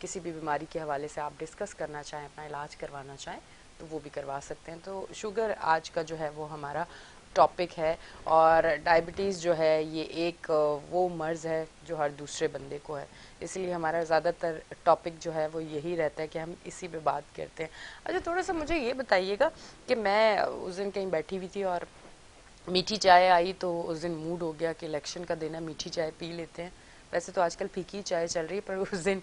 کسی بھی بیماری کے حوالے سے آپ ڈسکس کرنا چاہیں، اپنا علاج کروانا چاہیں تو وہ بھی کروا سکتے ہیں. تو شوگر آج کا جو ہے وہ ہمارا ٹاپک ہے. اور ڈائبٹیز جو ہے یہ ایک وہ مرض ہے جو ہر دوسرے بندے کو ہے، اس لیے ہمارا زیادہ تر ٹاپک جو ہے وہ یہی رہتا ہے کہ ہم اسی پہ بات کرتے ہیں. اچھا تھوڑا سا مجھے یہ بتائیے گا کہ میں اس دن کہیں بیٹھی ہوئی تھی اور میٹھی چائے آئی تو اس دن موڈ ہو گیا کہ الیکشن کا دن ہے، میٹھی چائے پی لیتے ہیں. ویسے تو آج کل پھیکی چائے چل رہی ہے پر اس دن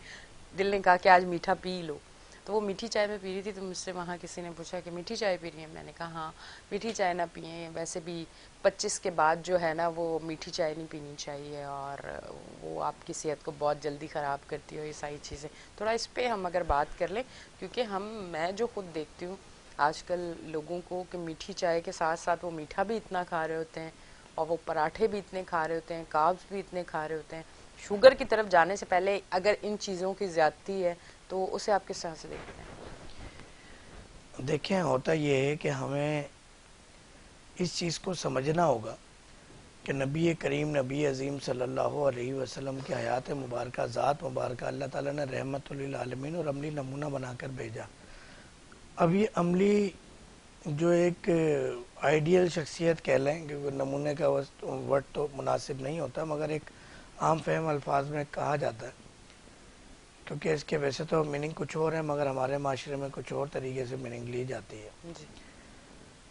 دل نے کہا کہ آج میٹھا پی لو. تو وہ میٹھی چائے میں پی رہی تھی تو مجھ سے وہاں کسی نے پوچھا کہ میٹھی چائے پی رہی ہیں؟ میں نے کہا ہاں. میٹھی چائے نہ پئیں، ویسے بھی 25 کے بعد جو ہے نا وہ میٹھی چائے نہیں پینی چاہیے اور وہ آپ کی صحت کو بہت جلدی خراب کرتی ہے. یہ ساری چیزیں تھوڑا اس پہ ہم اگر بات کر لیں، کیونکہ میں جو خود دیکھتی ہوں آج کل لوگوں کو کہ میٹھی چائے کے ساتھ ساتھ وہ میٹھا بھی اتنا کھا رہے ہوتے ہیں اور وہ پراٹھے بھی اتنے کھا رہے ہوتے ہیں، کاربس بھی اتنے کھا رہے ہوتے ہیں. شوگر کی طرف جانے سے پہلے اگر ان چیزوں کی زیادتی ہے تو اسے آپ کس طرح سے دیکھتے ہیں؟ دیکھیں ہوتا یہ ہے کہ ہمیں اس چیز کو سمجھنا ہوگا کہ نبی کریم نبی عظیم صلی اللہ علیہ وسلم کی حیات مبارکہ، ذات مبارکہ اللہ تعالیٰ نے رحمت للعالمین اور عملی نمونہ بنا کر بھیجا. اب یہ عملی جو ایک آئیڈیل شخصیت کہہ لیں، کیونکہ نمونے کا ورڈ تو مناسب نہیں ہوتا، مگر ایک عام فہم الفاظ میں کہا جاتا ہے، کیونکہ اس کے ویسے تو میننگ کچھ اور ہے مگر ہمارے معاشرے میں کچھ اور طریقے سے میننگ لی جاتی ہے. جی.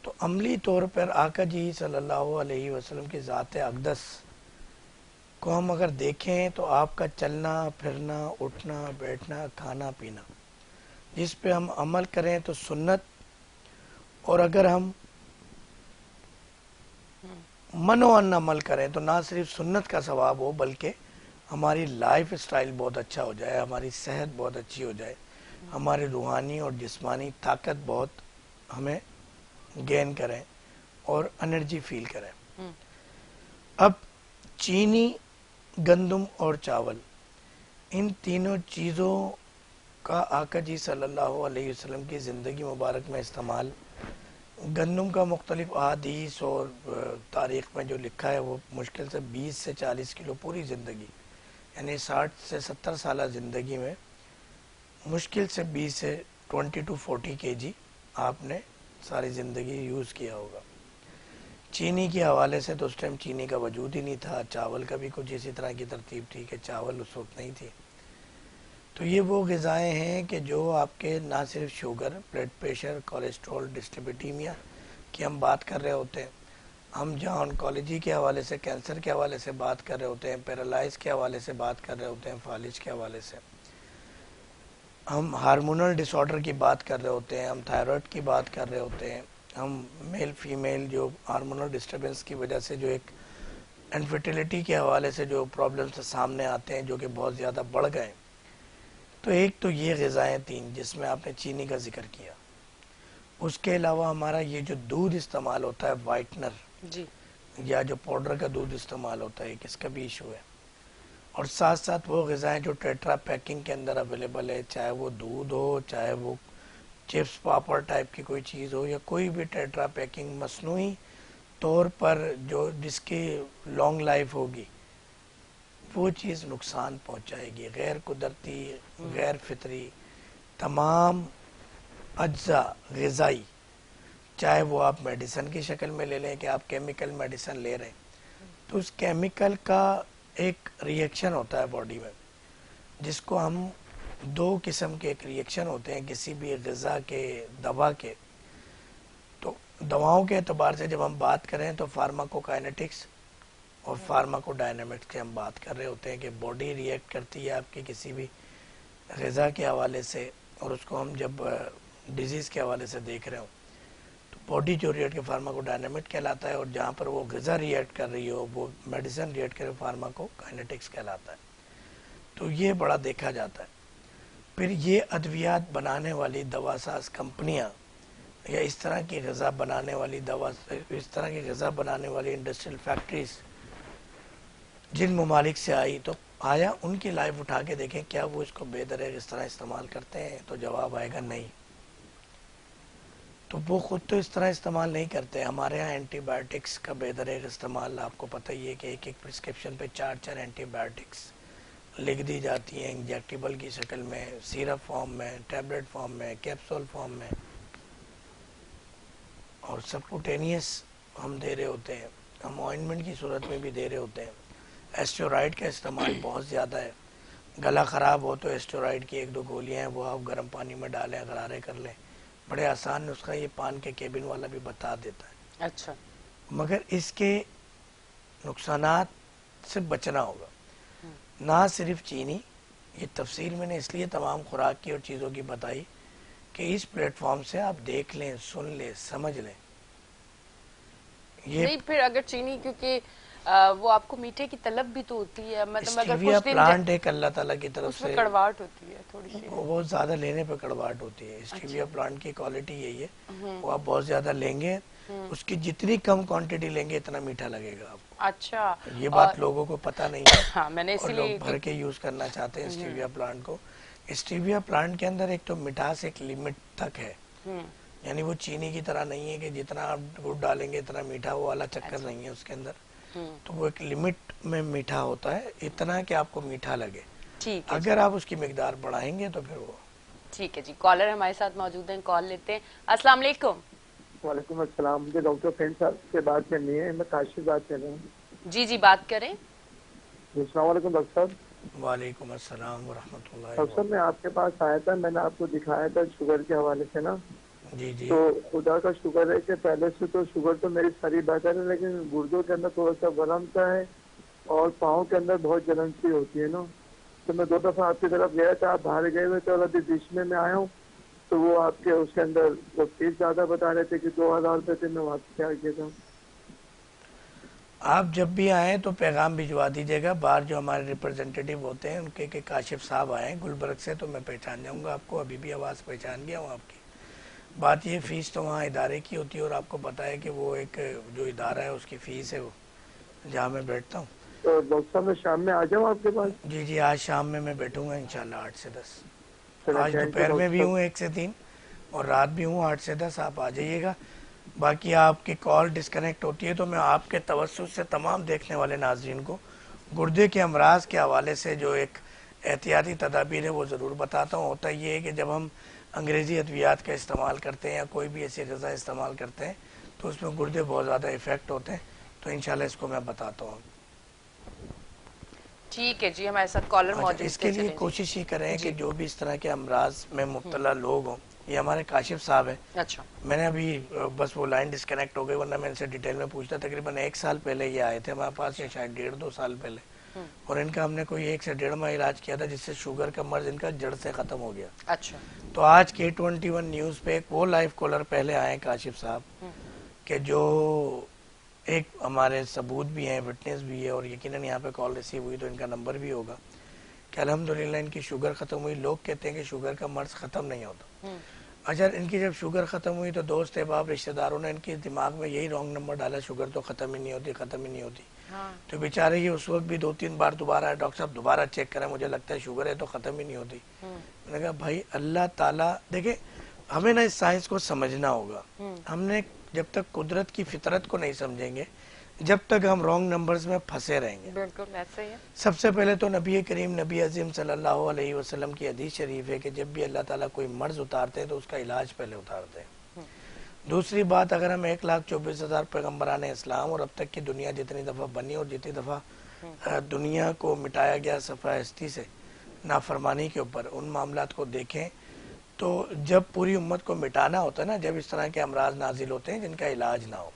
تو عملی طور پر آقا جی صلی اللہ علیہ وسلم کی ذات اقدس کو ہم اگر دیکھیں تو آپ کا چلنا پھرنا، اٹھنا بیٹھنا، کھانا پینا، جس پہ ہم عمل کریں تو سنت، اور اگر ہم منوان عمل کریں تو نہ صرف سنت کا ثواب ہو بلکہ ہماری لائف سٹائل بہت اچھا ہو جائے، ہماری صحت بہت اچھی ہو جائے، ہماری روحانی اور جسمانی طاقت بہت ہمیں گین کریں اور انرجی فیل کریں. اب چینی، گندم اور چاول، ان تینوں چیزوں کا آقا جی صلی اللہ علیہ وسلم کی زندگی مبارک میں استعمال، گندم کا مختلف احادیث اور تاریخ میں جو لکھا ہے وہ مشکل سے 20 سے 40 کلو پوری زندگی، یعنی 60 سے 70 سالہ زندگی میں مشکل سے 20 سے 20 to 40 kg آپ نے ساری زندگی یوز کیا ہوگا. چینی کے حوالے سے تو اس ٹائم چینی کا وجود ہی نہیں تھا، چاول کا بھی کچھ اسی طرح کی ترتیب تھی کہ چاول اس وقت نہیں تھی. تو یہ وہ غذائیں ہیں کہ جو آپ کے نہ صرف شوگر، بلڈ پریشر، کولیسٹرول، ڈسلیپیڈیمیا کی ہم بات کر رہے ہوتے ہیں، ہم جہاں انکالوجی کے حوالے سے، کینسر کے حوالے سے بات کر رہے ہوتے ہیں، پیرالائز کے حوالے سے بات کر رہے ہوتے ہیں، فالج کے حوالے سے ہم ہارمونل ڈس آرڈر کی بات کر رہے ہوتے ہیں، ہم تھائرائڈ کی بات کر رہے ہوتے ہیں، ہم میل فیمیل جو ہارمونل ڈسٹربنس کی وجہ سے جو ایک انفرٹیلیٹی کے حوالے سے جو پرابلمس سامنے آتے ہیں جو کہ بہت زیادہ بڑھ گئے. تو ایک تو یہ غذائیں تین جس میں آپ نے چینی کا ذکر کیا. اس کے علاوہ ہمارا یہ جو دودھ استعمال ہوتا ہے وائٹنر، جی. یا جو پاؤڈر کا دودھ استعمال ہوتا ہے، کس کا بھی ایشو ہے. اور ساتھ ساتھ وہ غذائیں جو ٹیٹرا پیکنگ کے اندر اویلیبل ہے، چاہے وہ دودھ ہو، چاہے وہ چپس پاپڑ ٹائپ کی کوئی چیز ہو، یا کوئی بھی ٹیٹرا پیکنگ مصنوعی طور پر جو جس کی لانگ لائف ہوگی، وہ چیز نقصان پہنچائے گی. غیر قدرتی، غیر فطری تمام اجزاء غذائی، چاہے وہ آپ میڈیسن کی شکل میں لے لیں کہ آپ کیمیکل میڈیسن لے رہے ہیں، تو اس کیمیکل کا ایک ریئیکشن ہوتا ہے باڈی میں، جس کو ہم دو قسم کے ایک ریئیکشن ہوتے ہیں کسی بھی غذا کے، دوا کے. تو دواؤں کے اعتبار سے جب ہم بات کریں تو فارماکوکائنیٹکس اور فارماکو ڈائنامکس کی ہم بات کر رہے ہوتے ہیں کہ باڈی ریئیکٹ کرتی ہے آپ کی کسی بھی غذا کے حوالے سے، اور اس کو ہم جب ڈیزیز کے حوالے سے دیکھ رہے ہوں تو باڈی جو ریئیکٹ کے فارماکو ڈائنامک کہلاتا ہے، اور جہاں پر وہ غذا ریئیکٹ کر رہی ہو، وہ میڈیسن ریئیکٹ کر رہی ہو، فارماکوکائنیٹکس کہلاتا ہے. تو یہ بڑا دیکھا جاتا ہے. پھر یہ ادویات بنانے والی دوا ساز کمپنیاں یا اس طرح کی غذا بنانے والی اس طرح کی غذا بنانے والی انڈسٹریل فیکٹریز جن ممالک سے آئی، تو آیا ان کی لائف اٹھا کے دیکھیں کیا وہ اس کو بے درے اس طرح استعمال کرتے ہیں؟ تو جواب آئے گا نہیں. تو وہ خود تو اس طرح استعمال نہیں کرتے. ہمارے ہاں اینٹی بایوٹکس کا بے دریغ استعمال آپ کو پتہ ہی ہے کہ ایک ایک پرسکرپشن پہ 4 اینٹی بایوٹکس لکھ دی جاتی ہیں انجیکٹیبل کی شکل میں، سیرپ فارم میں، ٹیبلٹ فارم میں، کیپسول فارم میں، اور سبکوٹینیس ہم دے رہے ہوتے ہیں، ہم آئنمنٹ کی صورت میں بھی دے رہے ہوتے ہیں۔ ایسٹیرائڈ کا استعمال بہت زیادہ ہے، گلا خراب ہو تو ایسٹیرائڈ کی 1-2 گولیاں ہیں، وہ آپ گرم پانی میں ڈالیں، غرارے کر لیں، بڑے آسان نسخہ، یہ پان کے کیبن والا بھی بتا دیتا ہے۔ اچھا، مگر اس کے نقصانات سے بچنا ہوگا، نہ صرف چینی، یہ تفصیل میں نے اس لیے تمام خوراک کی اور چیزوں کی بتائی کہ اس پلیٹ فارم سے آپ دیکھ لیں، سن لیں، سمجھ لیں۔ یہ نہیں پھر اگر چینی، کیونکہ وہ آپ کو میٹھے کی طلب بھی تو ہوتی ہے، مطلب اگر اسٹیویا کچھ دن پلانٹ ایک اللہ تعالیٰ کی طرف اس میں سے، کڑواہٹ ہوتی ہے تھوڑی سی۔ وہ زیادہ لینے پہ کڑواہٹ ہوتی ہے۔ اسٹیویا پلانٹ کی کوالٹی یہی ہے، وہ آپ بہت زیادہ لیں گے، اس کی جتنی کم کوانٹٹی لیں گے اتنا میٹھا لگے گا آپ کو۔ اچھا، یہ بات لوگوں کو پتہ نہیں ہے، ہاں میں نے اور اسی لوگ لیے بھر کے یوز کرنا چاہتے ہیں اسٹیویا پلانٹ کو۔ اسٹیویا پلانٹ کے اندر ایک تو مٹھاس ایک لمٹ تک ہے، یعنی وہ چینی کی طرح نہیں ہے کہ جتنا آپ گڑ ڈالیں گے اتنا میٹھا، وہ والا چکر نہیں ہے اس کے اندر۔ تو وہ ایک لمٹ میں میٹھا ہوتا ہے، اتنا کہ آپ کو میٹھا لگے۔ ٹھیک ہے، اگر آپ اس کی مقدار بڑھائیں گے تو پھر وہ ٹھیک ہے جی۔ کالر ہمارے ساتھ موجود ہیں، کال لیتے ہیں۔ السلام علیکم۔ وعلیکم السلام، مجھے ڈاکٹر فرینڈ صاحب سے بات کرنی ہے، میں کاشف بات کر رہا ہوں۔ جی بات کریں۔ السلام علیکم ڈاکٹر صاحب۔ وعلیکم السلام ورحمۃ اللہ ڈاکٹر صاحب میں آپ کے پاس آیا تھا، میں نے آپ کو دکھایا تھا شوگر کے حوالے سے نا، جی جی تو خدا کا شکر ہے کہ پہلے سے تو شوگر تو میری ساری بہتر ہے، لیکن گردوں کے اندر تھوڑا سا ورم سا ہے اور پاؤں کے اندر بہت جلن سی ہوتی ہے نا، تو میں 2 دفعہ آپ کی طرف گیا تھا، آپ باہر گئے ہوئے تھے، اور ابھی بیچ میں آیا ہوں تو وہ آپ کے اس کے اندر وہ فیس زیادہ بتا رہے تھے کہ 2000 روپے تھے، میں واپس کیا کیا تھا۔ آپ جب بھی آئیں تو پیغام بھجوا دیجیے گا، باہر جو ہمارے ریپرزینٹیٹیو ہوتے ہیں ان کے کہ کاشف صاحب آئے ہیں گلبرگ سے، تو میں پہچان جاؤں گا آپ کو، ابھی بھی آواز پہچان گیا ہوں آپ کی۔ بات یہ فیس تو وہاں ادارے کی ہوتی ہے، اور آپ کو پتہ ہے کہ وہ ایک جو ادارہ ہے اس کی فیس ہے وہ جہاں میں بیٹھتا ہوں۔ تو ڈاکٹر صاحب میں شام میں آ جاؤں آپ کے پاس؟ جی آج شام میں بيٹھوں گا انشاءاللہ 8 سے 10۔ چلیں آج تھینک یو دوپہر میں ڈاکٹر بھی صاحب۔ ہوں 1 سے 3، اور رات بھی ہوں 8 سے 10، آپ آ جائیے گا۔ باقی آپ کی کال ڈسکنیکٹ ہوتی ہے تو میں آپ کے توسط سے تمام دیکھنے والے ناظرین کو گردے کے امراض کے حوالے سے جو ایک احتیاطی تدابیر ہے وہ ضرور بتاتا ہوں۔ ہوتا یہ ہے کہ جب ہم انگریزی ادویات کا استعمال کرتے ہیں یا کوئی بھی ایسی غذا استعمال کرتے ہیں تو اس میں گردے بہت زیادہ افیکٹ ہوتے ہیں، تو انشاءاللہ اس کو میں بتاتا ہوں۔ ٹھیک ہے جی، ہمارے ساتھ کالر اچھا، موجود اس کے لیے کوشش یہ کریں کہ جو بھی اس طرح کے امراض میں مبتلا لوگ ہوں، یہ ہمارے کاشف صاحب ہیں۔ اچھا، میں نے ابھی بس وہ لائن ڈسکنیکٹ ہو گئی، ورنہ میں ان سے ڈیٹیل میں پوچھتا۔ تقریباً 1 سال پہلے یہ آئے تھے ہمارے پاس، یا شاید 1.5-2 سال پہلے، اور ان کا ہم نے کوئی 1 سے 1.5 ماہ علاج کیا تھا، جس سے شوگر کا مرض ان کا جڑ سے ختم ہو گیا۔ اچھا، تو آج K21 نیوز پہ ایک وہ لائیو کالر پہلے آئے ہیں کاشف صاحب، کہ جو ایک ہمارے ثبوت بھی ہیں، وٹنس بھی ہے، اور یقیناً یہاں پہ کال ریسیو ہوئی تو ان کا نمبر بھی ہوگا، کہ الحمدللہ ان کی شوگر ختم ہوئی۔ لوگ کہتے ہیں کہ شوگر کا مرض ختم نہیں ہوتا۔ اچھا، ان کی جب شوگر ختم ہوئی تو دوست احباب رشتہ داروں نے ان کے دماغ میں یہی رانگ نمبر ڈالا، شوگر تو ختم ہی نہیں ہوتی، ختم ہی نہیں ہوتی۔ تو بیچارے یہ اس وقت بھی 2-3 بار دوبارہ آئے، ڈاکٹر صاحب دوبارہ چیک کریں، مجھے لگتا ہے شوگر ہے تو ختم ہی نہیں ہوتی۔ میں نے کہا بھائی اللہ تعالیٰ دیکھیں، ہمیں نا اس سائنس کو سمجھنا ہوگا۔ ہم نے جب تک قدرت کی فطرت کو نہیں سمجھیں گے، جب تک ہم رانگ نمبرز میں پھنسے رہیں گے۔ بالکل ایسے ہی ہے۔ سب سے پہلے تو نبی کریم نبی عظیم صلی اللہ علیہ وسلم کی حدیث شریف ہے کہ جب بھی اللہ تعالیٰ کوئی مرض اتارتے ہیں تو اس کا علاج پہلے اتارتے ہیں۔ دوسری بات، اگر ہم 1,24,000 پیغمبران اسلام اور اب تک کی دنیا جتنی دفعہ بنی اور جتنی دفعہ دنیا کو مٹایا گیا صفحہ ہستی سے نافرمانی کے اوپر، ان معاملات کو دیکھیں تو جب پوری امت کو مٹانا ہوتا ہے نا، جب اس طرح کے امراض نازل ہوتے ہیں جن کا علاج نہ ہو،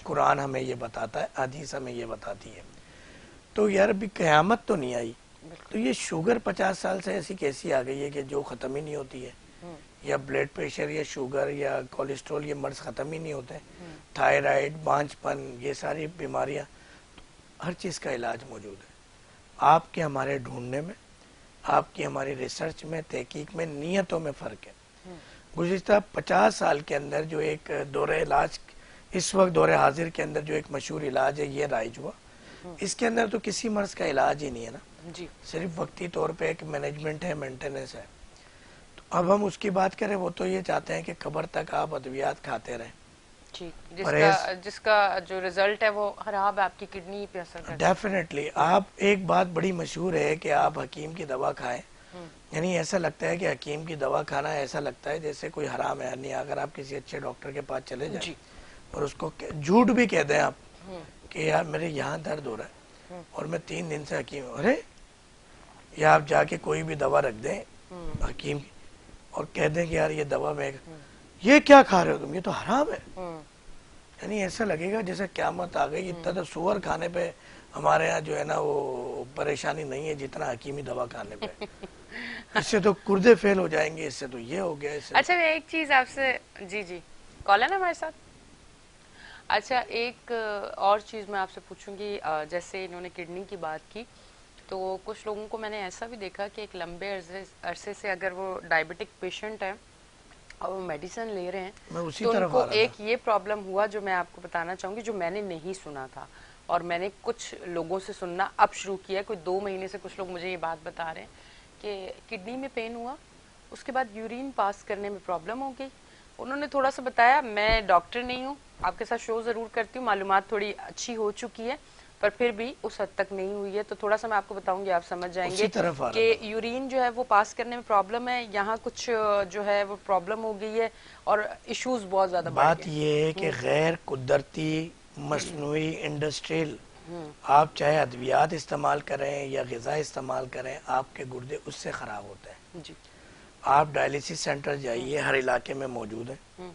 قرآن ہمیں یہ بتاتا ہے، حدیث ہمیں یہ بتاتی ہے۔ تو یار ابھی قیامت تو نہیں آئی، تو یہ شوگر 50 سال سے ایسی کیسی آ گئی ہے کہ جو ختم ہی نہیں ہوتی ہے، یا بلڈ پریشر یا شوگر یا کولیسٹرول، یہ مرض ختم ہی نہیں ہوتے، تھائرائیڈ، بانجھ پن، یہ ساری بیماریاں، ہر چیز کا علاج موجود ہے۔ آپ کے ہمارے ڈھونڈنے میں، آپ کی ہماری ریسرچ میں، تحقیق میں، نیتوں میں فرق ہے۔ گزشتہ 50 سال کے اندر جو ایک دور علاج، اس وقت دور حاضر کے اندر جو ایک مشہور علاج ہے یہ رائج ہوا، اس کے اندر تو کسی مرض کا علاج ہی نہیں ہے نا، صرف وقتی طور پہ ایک مینجمنٹ ہے، مینٹیننس ہے۔ تو اب ہم اس کی بات کریں، وہ تو یہ چاہتے ہیں کہ قبر تک آپ ادویات کھاتے رہیں، جی، جس کا جو رزلٹ ہے وہ خراب ہے، آپ کی کڈنی پہ اثر کرتا ہے. ڈیفینیٹلی. آپ ایک بات بڑی مشہور ہے کہ آپ حکیم کی دوا کھائیں، یعنی ایسا لگتا ہے کہ حکیم کی دوا کھانا ایسا لگتا ہے جیسے کوئی حرام ہے. یعنی اگر آپ کسی اچھے ڈاکٹر کے پاس چلے جائیں جی. اور اس کو جھوٹ بھی کہہ دیں آپ کہ یار میرے یہاں درد ہو رہا ہے اور میں 3 دن سے حکیم ہوں، ارے یا آپ جا کے کوئی بھی دوا رکھ دیں حکیم کی اور کہہ دیں کہ یار یہ دوا میں یہ کیا کھا رہے ہو تم، یہ تو حرام ہے. یعنی ایسا لگے گا جیسے قیامت آ گئی. اتنا تو سور کھانے پہ ہمارے ہاں جو ہے نا وہ پریشانی نہیں ہے جتنا حکیمی دوا کھانے پہ. اس سے تو گردے فیل ہو جائیں گے، اس سے تو یہ ہو گیا. اچھا ایک چیز آپ سے، جی کال ہے نا ہمارے ساتھ. اچھا ایک اور چیز میں آپ سے پوچھوں گی، جیسے انہوں نے کڈنی کی بات کی تو کچھ لوگوں کو میں نے ایسا بھی دیکھا کہ ایک لمبے عرصے سے اگر وہ ڈائبٹک پیشنٹ ہے اور وہ میڈیسن لے رہے ہیں تو ان کو ایک یہ پرابلم ہوا جو میں آپ کو بتانا چاہوں گی، جو میں نے نہیں سنا تھا اور میں نے کچھ لوگوں سے سننا اب شروع کیا. کوئی 2 مہینے سے کچھ لوگ مجھے یہ بات بتا رہے ہیں کہ کڈنی میں پین ہوا، اس کے بعد یورین پاس کرنے میں پرابلم ہو گئی. انہوں نے تھوڑا سا بتایا، میں ڈاکٹر نہیں ہوں، آپ کے ساتھ شو ضرور کرتی ہوں، معلومات تھوڑی اچھی ہو چکی ہے پر پھر بھی اس حد تک نہیں ہوئی ہے. تو تھوڑا سا میں آپ کو بتاؤں گی، آپ سمجھ جائیں گے کہ یورین جو ہے وہ پاس کرنے میں پرابلم ہے، یہاں کچھ جو ہے وہ پرابلم ہو گئی ہے اور ایشوز بہت زیادہ بڑھ گئے. بات یہ ہے کہ غیر قدرتی مصنوعی انڈسٹریل آپ چاہے ادویات استعمال کریں یا غذا استعمال کریں، آپ کے گردے اس سے خراب ہوتے ہیں. جی. آپ ڈائلیسس سینٹر جائیے، ہر علاقے میں موجود ہیں.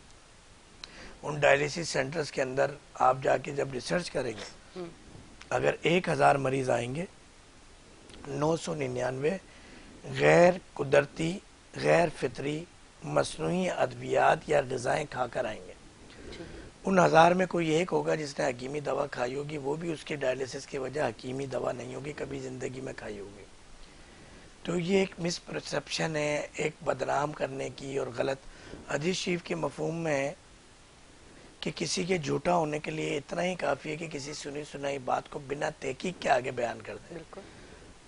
ان ڈائلیسس سینٹرز کے اندر آپ جا کے جب ریسرچ کریں گے، اگر 1000 مریض آئیں گے، 999 غیر قدرتی غیر فطری مصنوعی ادویات یا غذائیں کھا کر آئیں گے. ان 1000 میں کوئی ایک ہوگا جس نے حکیمی دوا کھائی ہوگی، وہ بھی اس کی ڈائلیسس کی وجہ حکیمی دوا نہیں ہوگی، کبھی زندگی میں کھائی ہوگی. تو یہ ایک مس پرسیپشن ہے، ایک بدنام کرنے کی اور غلط. حدیث شریف کے مفہوم میں ہے کہ کسی کے جھوٹا ہونے کے لیے اتنا ہی کافی ہے کہ کسی سنی سنائی بات کو بنا تحقیق کے آگے بیان کر دیں.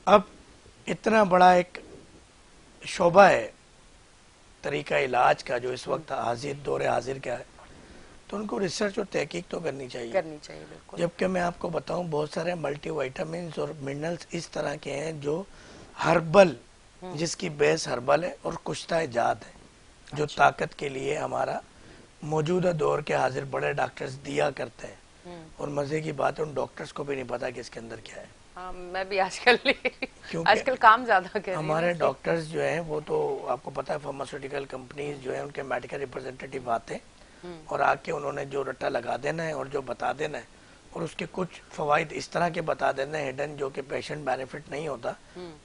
اب اتنا بڑا ایک شعبہ ہے طریقہ علاج کا جو اس وقت حاضر دور حاضر کا ہے، تو ان کو ریسرچ اور تحقیق تو کرنی چاہیے. جبکہ میں آپ کو بتاؤں بہت سارے ملٹی وائٹامنز اور منرلز اس طرح کے ہیں جو ہربل، جس کی بیس ہربل ہے اور کشتہ جات ہے، جو طاقت کے لیے ہمارا موجودہ دور کے حاضر بڑے ڈاکٹرز دیا کرتے ہیں. اور مزے کی بات ہے ان ڈاکٹرز کو بھی نہیں پتا کہ اس کے اندر کیا ہے. میں بھی آج کل کام زیادہ کر رہی ہوں. ہمارے ڈاکٹرز جو ہیں وہ تو آپ کو پتا ہے فارماسیوٹیکل کمپنیز جو ہیں ان کے میڈیکل ریپرزینٹیٹیو آتے ہیں اور آ کے انہوں نے جو رٹا لگا دینا ہے اور جو بتا دینا ہے اور اس کے کچھ فوائد اس طرح کے بتا دینا ہے ہڈن، جو کہ پیشنٹ بینیفٹ نہیں ہوتا.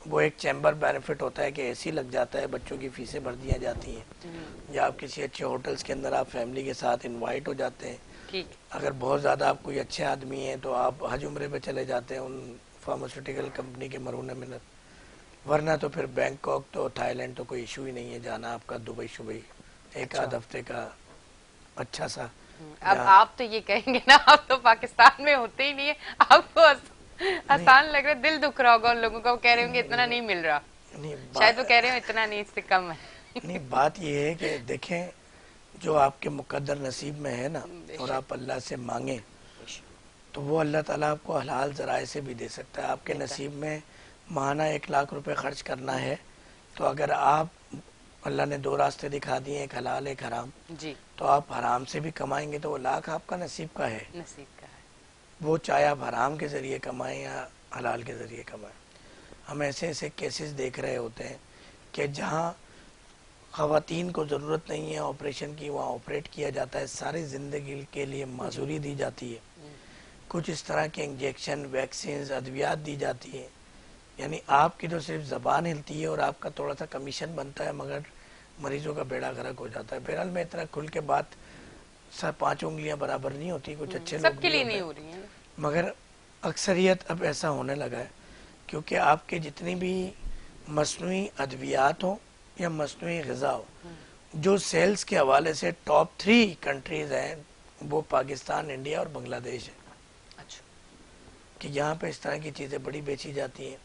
وہ ایک چیمبر بینیفٹ ہوتا ہے کہ اے سی لگ جاتا ہے، بچوں کی فیسیں بھر دیا جاتی ہیں، یا آپ کسی اچھے ہوٹلز کے اندر آپ فیملی کے ساتھ انوائٹ ہو جاتے ہیں. اگر بہت زیادہ آپ کوئی اچھے آدمی ہیں تو آپ حج عمرے پہ چلے جاتے ہیں ان فارماسیوٹیکل کمپنی کے مرہون منت. ورنہ تو پھر بینکاک تو تھائی لینڈ تو کوئی ایشو ہی نہیں ہے جانا آپ کا. دبئی شبئی ایک آدھ ہفتے کا اچھا سا. اب آپ تو یہ کہیں گے نا، آپ تو پاکستان میں ہوتے ہی نہیں ہے، آپ کو آسان لگ رہا ہے، دل دکھ رہا ہوگا ان لوگوں کا، وہ کہہ رہے ہوں گے اتنا نہیں مل رہا، شاید وہ کہہ رہے ہوں اتنا نہیں، اس سے کم ہے. نہیں، بات یہ ہے کہ دیکھیں جو آپ کے مقدر نصیب میں ہے نا، اور آپ اللہ سے مانگیں تو وہ اللہ تعالیٰ آپ کو حلال ذرائع سے بھی دے سکتا ہے. آپ کے نصیب میں ماہانہ 1,00,000 روپے خرچ کرنا ہے تو اگر آپ، اللہ نے 2 راستے دکھا دیے، ایک حلال ایک حرام، تو آپ حرام سے بھی کمائیں گے تو وہ لاکھ آپ کا نصیب کا ہے. وہ چاہے آپ حرام کے ذریعے کمائیں یا حلال کے ذریعے کمائیں. ہم ایسے ایسے کیسز دیکھ رہے ہوتے ہیں کہ جہاں خواتین کو ضرورت نہیں ہے آپریشن کی، وہاں آپریٹ کیا جاتا ہے، ساری زندگی کے لیے معذوری دی جاتی ہے. کچھ اس طرح کے انجیکشن، ویکسینز، ادویات دی جاتی ہیں. یعنی آپ کی تو صرف زبان ہلتی ہے اور آپ کا تھوڑا سا کمیشن بنتا ہے، مگر مریضوں کا بیڑا غرق ہو جاتا ہے. بہرحال میں اتنا کھل کے بات، 5 انگلیاں برابر نہیں ہوتی، کچھ اچھے لوگ بھی ہوتے ہیں، مگر اکثریت اب ایسا ہونے لگا ہے کیونکہ آپ کے جتنی بھی مصنوعی ادویات ہوں یا مصنوعی غذا ہو، جو سیلز کے حوالے سے ٹاپ 3 کنٹریز ہیں وہ پاکستان، انڈیا اور بنگلہ دیش ہے. کہ یہاں پہ اس طرح کی چیزیں بڑی بیچی جاتی ہیں،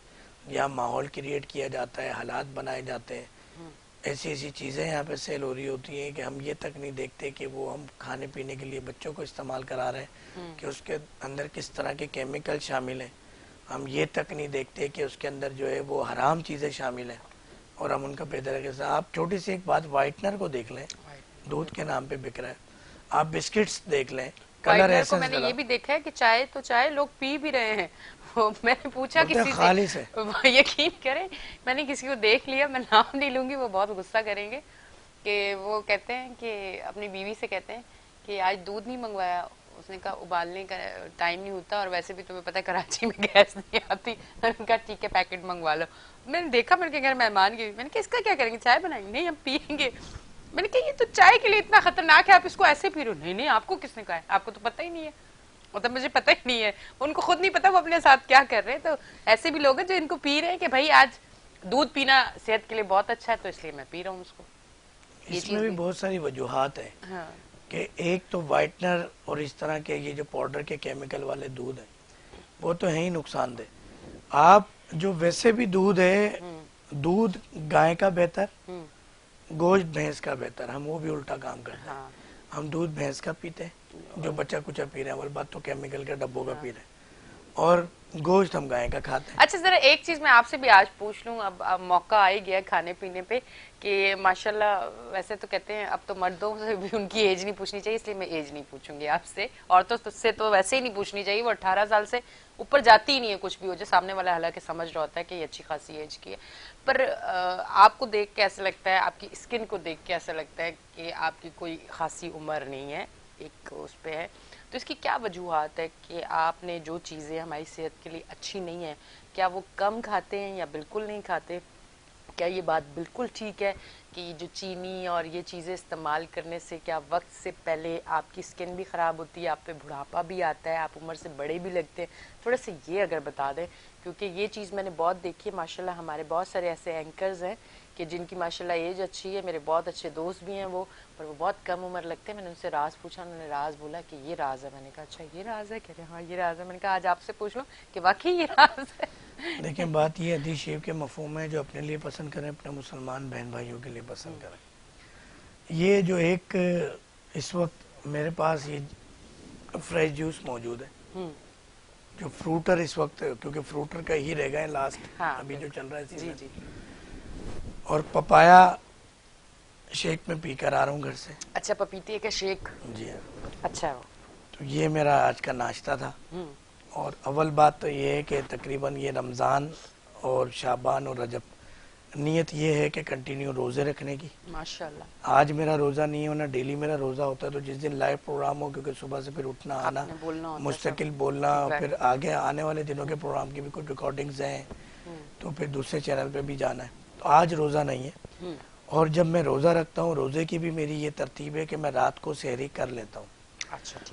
یہاں ماحول کریٹ کیا جاتا ہے، حالات بنائے جاتے ہیں. ایسی ایسی چیزیں یہاں پہ سیل ہو رہی ہوتی ہیں کہ ہم یہ تک نہیں دیکھتے کہ وہ ہم کھانے پینے کے لیے بچوں کو استعمال کرا رہے ہیں کہ اس کے اندر کس طرح کے کیمیکل شامل ہیں. ہم یہ تک نہیں دیکھتے کہ اس کے اندر جو ہے وہ حرام چیزیں شامل ہیں اور ہم ان کا بے طریقے سے. آپ چھوٹی سی ایک بات وائٹنر کو دیکھ لیں, دودھ کے نام پہ بک رہا ہے. آپ بسکٹس دیکھ لیں, کلر وائٹنر کو ایسنس میں نے ڈلا یہ بھی دیکھا ہے کہ چائے تو چائے لوگ پی بھی رہے ہیں. میں نے پوچھا بولتے ہیں کسی خالص ہے. سے, یقین کریں میں نے کسی کو دیکھ لیا, میں نام نہیں لوں گی, وہ بہت غصہ کریں گے, کہ وہ کہتے ہیں کہ اپنی بیوی سے کہتے ہیں کہ آج دودھ نہیں منگوایا. اس نے کہا ابالنے کا ٹائم نہیں ہوتا اور ویسے بھی تمہیں پتہ ہے کراچی میں گیس نہیں آتی. میں نے کہا ٹھیک ہے پیکٹ منگوا لو. میں نے دیکھا میرے گھر مہمان گئے, میں نے کہا اس کا کیا کریں گے, چائے بنائیں گے, نہیں ہم پیئیں گے. میں نے کہا یہ تو چائے کے لیے اتنا خطرناک ہے, آپ اس کو ایسے پی رہے ہو. نہیں نہیں آپ کو کس نے کہا ہے, آپ کو تو پتہ ہی نہیں ہے. مطلب مجھے پتہ ہی نہیں ہے, ان کو خود نہیں پتا وہ اپنے ساتھ کیا کر رہے ہیں. تو ایسے بھی لوگ ہیں جو ان کو پی رہے ہیں کہ بھائی آج دودھ پینا صحت کے لیے بہت اچھا ہے تو اس لیے میں پی رہا ہوں اس کو. اس میں بھی بہت ساری وجوہات ہیں. ہاں کہ ایک تو وائٹنر اور اس طرح کے یہ جو پاؤڈر کے کیمیکل والے دودھ ہیں وہ تو ہیں ہی نقصان دہ. آپ جو ویسے بھی دودھ ہے, دودھ گائے کا بہتر, گوشت بھینس کا بہتر. ہم وہ بھی الٹا کام کرتے ہیں. ہم دودھ بھینس کا پیتے ہیں جو بچہ کچا پی رہے ہیں, اول بات تو کیمیکل کے ڈبوں کا پی رہے ہیں, اور گوشت ہم گائے کا کھاتے ہیں. اچھا ذرا ایک چیز میں آپ سے بھی آج پوچھ لوں, اب موقع آ ہی گیا کھانے پینے پہ, کہ ماشاءاللہ ویسے تو کہتے ہیں اب تو مردوں سے بھی ان کی ایج نہیں پوچھنی چاہیے, اس لیے میں ایج نہیں پوچھوں گی آپ سے. عورتوں سے تو ویسے ہی نہیں پوچھنی چاہیے, وہ 18 سال سے اوپر جاتی ہی نہیں ہے کچھ بھی ہو جائے. سامنے والا حالانکہ سمجھ رہا ہوتا ہے کہ یہ اچھی خاصی ایج کی ہے. پر آپ کو دیکھ کے ایسا لگتا ہے, آپ کی اسکن کو دیکھ کے ایسا لگتا ہے کہ آپ کی کوئی خاصی عمر نہیں ہے, ایک اس پہ ہے. تو اس کی کیا وجوہات ہے کہ آپ نے جو چیزیں ہماری صحت کے لیے اچھی نہیں ہیں, کیا وہ کم کھاتے ہیں یا بالکل نہیں کھاتے؟ کیا یہ بات بالکل ٹھیک ہے کہ جو چینی اور یہ چیزیں استعمال کرنے سے کیا وقت سے پہلے آپ کی اسکن بھی خراب ہوتی ہے, آپ پہ بڑھاپا بھی آتا ہے, آپ عمر سے بڑے بھی لگتے ہیں؟ تھوڑا سا یہ اگر بتا دیں, کیونکہ یہ چیز میں نے بہت دیکھی ہے. ماشاءاللہ ہمارے بہت سارے ایسے اینکرز ہیں کہ جن کی ماشاءاللہ ایج اچھی ہے, میرے بہت اچھے دوست بھی ہیں وہ, پر وہ بہت کم عمر لگتے ہیں. میں نے ان سے راز پوچھا, انہوں نے راز بولا کہ یہ راز ہے. میں نے کہا اچھا یہ راز ہے, کہہ رہے ہاں یہ راز ہے. میں نے کہا آج آپ سے پوچھ لوں کہ واقعی یہ راز ہے. دیکھیں بات یہ حدیث شریف کے مفہوم ہے, جو اپنے لیے پسند کریں اپنے مسلمان بہن بھائیوں کے لیے پسند کریں. یہ جو ایک اس وقت میرے پاس یہ فریش جوس موجود ہے, جو فروٹر اس وقت, کیونکہ فروٹر کا ہی رہ گئے لاسٹ ابھی جو چل رہا ہے جی سیزن, اور پپایا شیک میں پی کر آ رہا ہوں گھر سے. اچھا پپیتے کا شیک, جی ہاں. اچھا. تو یہ میرا آج کا ناشتہ تھا. اور اول بات تو یہ ہے کہ تقریباً یہ رمضان اور شعبان اور رجب نیت یہ ہے کہ کنٹینیو روزے رکھنے کی. ماشاءاللہ آج میرا روزہ نہیں ہے, ورنہ ڈیلی میرا روزہ ہوتا ہے. تو جس دن لائیو پروگرام ہو, کیونکہ صبح سے پھر اٹھنا آنا, مستقل بولنا, پھر آگے آنے والے دنوں کے پروگرام کی بھی کچھ ریکارڈنگز ہیں, تو پھر دوسرے چینل پہ بھی جانا ہے. تو آج روزہ نہیں ہے. اور جب میں روزہ رکھتا ہوں, روزے کی بھی میری یہ ترتیب ہے کہ میں رات کو سحری کر لیتا ہوں.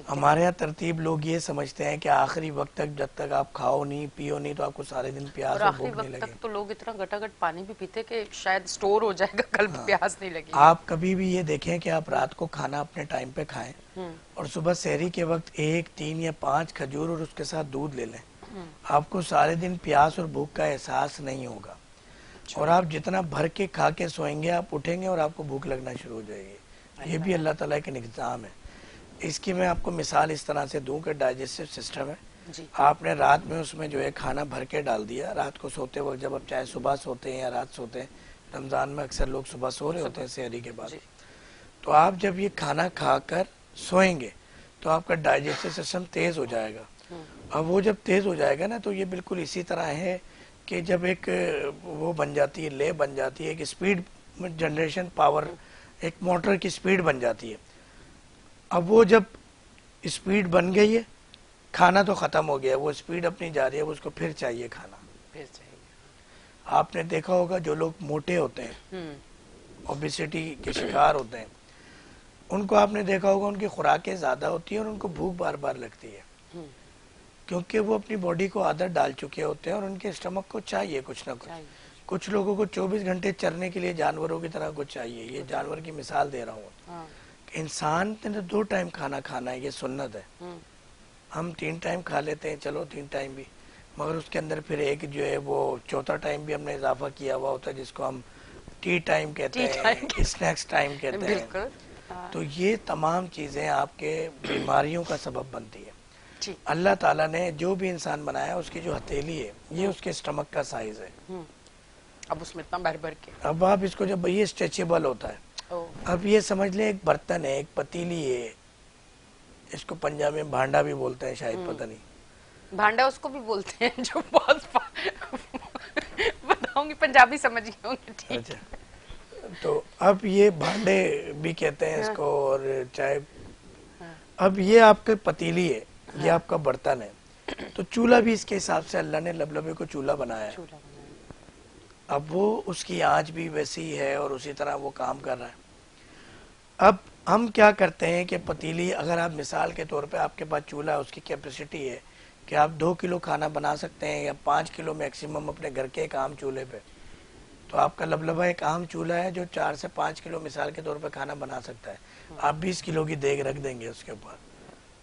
ہمارے یہاں ترتیب لوگ یہ سمجھتے ہیں کہ آخری وقت تک جب تک آپ کھاؤ نہیں پیو نہیں تو آپ کو سارے دن پیاس اور بھوک نہیں لگے. تک تو لوگ اتنا گٹا گٹ پانی بھی پیتے کہ شاید سٹور ہو جائے گا, کل پیاس نہیں لگے. آپ کبھی بھی یہ دیکھیں کہ آپ رات کو کھانا اپنے ٹائم پہ کھائیں, اور صبح سحری کے وقت 1, 3 یا 5 کھجور اور اس کے ساتھ دودھ لے لیں. آپ کو سارے دن پیاس اور بھوک کا احساس نہیں ہوگا, اور آپ جتنا بھر کے کھا کے سوئیں گے آپ اٹھیں گے اور آپ کو بھوک لگنا شروع ہو جائے گی. یہ بھی اللہ تعالیٰ کا نظام ہے. اس کی میں آپ کو مثال اس طرح سے دوں کہ ڈائجسٹو سسٹم ہے. آپ نے رات میں اس میں جو ہے کھانا بھر کے ڈال دیا, رات کو سوتے وقت جب آپ چاہے صبح سوتے ہیں یا رات سوتے ہیں, رمضان میں اکثر لوگ صبح سو رہے ہوتے ہیں سحری کے بعد, تو آپ جب یہ کھانا کھا کر سوئیں گے تو آپ کا ڈائجسٹو سسٹم تیز ہو جائے گا. اب وہ جب تیز ہو جائے گا نا, تو یہ بالکل اسی طرح ہے کہ جب ایک وہ بن جاتی ہے, لے بن جاتی ہے, ایک اسپیڈ جنریشن پاور, ایک موٹر کی اسپیڈ بن جاتی ہے. اب وہ جب اسپیڈ بن گئی ہے, کھانا تو ختم ہو گیا, وہ اسپیڈ اپنی جا رہی ہے, اس کو پھر چاہیے کھانا. آپ نے دیکھا ہوگا جو لوگ موٹے ہوتے ہیں, اوبیسٹی کے شکار ہوتے ہیں, ان کو آپ نے دیکھا ہوگا ان کی خوراکیں زیادہ ہوتی ہیں اور ان کو بھوک بار بار لگتی ہے, کیونکہ وہ اپنی باڈی کو عادت ڈال چکے ہوتے ہیں اور ان کے اسٹمک کو چاہیے کچھ نہ کچھ. کچھ لوگوں کو 24 گھنٹے چرنے کے لیے جانوروں کی طرح کچھ چاہیے. یہ جانور کی مثال دے رہا ہوں. انسان نے 2 ٹائم کھانا کھانا ہے, یہ سنت ہے. ہم 3 ٹائم کھا لیتے ہیں, چلو 3 ٹائم بھی, مگر اس کے اندر پھر ایک جو ہے وہ 4تھا ٹائم بھی ہم نے اضافہ کیا ہوا ہوتا ہے, جس کو ہم ٹی ٹائم کہتے ہیں, اسنیکس ٹائم کہتے ہیں. بالکل. تو یہ تمام چیزیں آپ کے بیماریوں کا سبب بنتی ہے. اللہ تعالیٰ نے جو بھی انسان بنایا اس کی جو ہتھیلی ہے یہ اس کے اسٹمک کا سائز ہے. اب اس میں اتنا بھر بھر کے, اب آپ اس کو جب یہ اسٹریچیبل ہوتا ہے, اب یہ سمجھ لیں ایک برتن ہے, ایک پتیلی ہے, اس کو پنجابی میں بھانڈا بھی بولتے ہیں شاید, پتہ نہیں. بھانڈا اس کو بھی بولتے ہیں جو بہت بتاؤں گی, پنجابی سمجھ گئے ہوں گے. اچھا, تو اب یہ بھانڈے بھی کہتے ہیں اس کو, اور چاہے اب یہ آپ کی پتیلی ہے, یہ آپ کا برتن ہے. تو چولہا بھی اس کے حساب سے اللہ نے لبلبے کو چولہا بنایا ہے. اب وہ اس کی آنچ بھی ویسی ہے اور اسی طرح وہ کام کر رہا ہے. اب ہم کیا کرتے ہیں کہ پتیلی, اگر آپ مثال کے طور پہ آپ کے پاس چولہا, اس کی کیپیسٹی ہے کہ آپ 2 کلو کھانا بنا سکتے ہیں یا 5 کلو میکسیمم اپنے گھر کے ایک عام چولہے پہ, تو آپ کا لبلبا ایک عام چولہا ہے جو 4 سے 5 کلو مثال کے طور پہ کھانا بنا سکتا ہے. آپ 20 کلو کی دیگ رکھ دیں گے اس کے اوپر,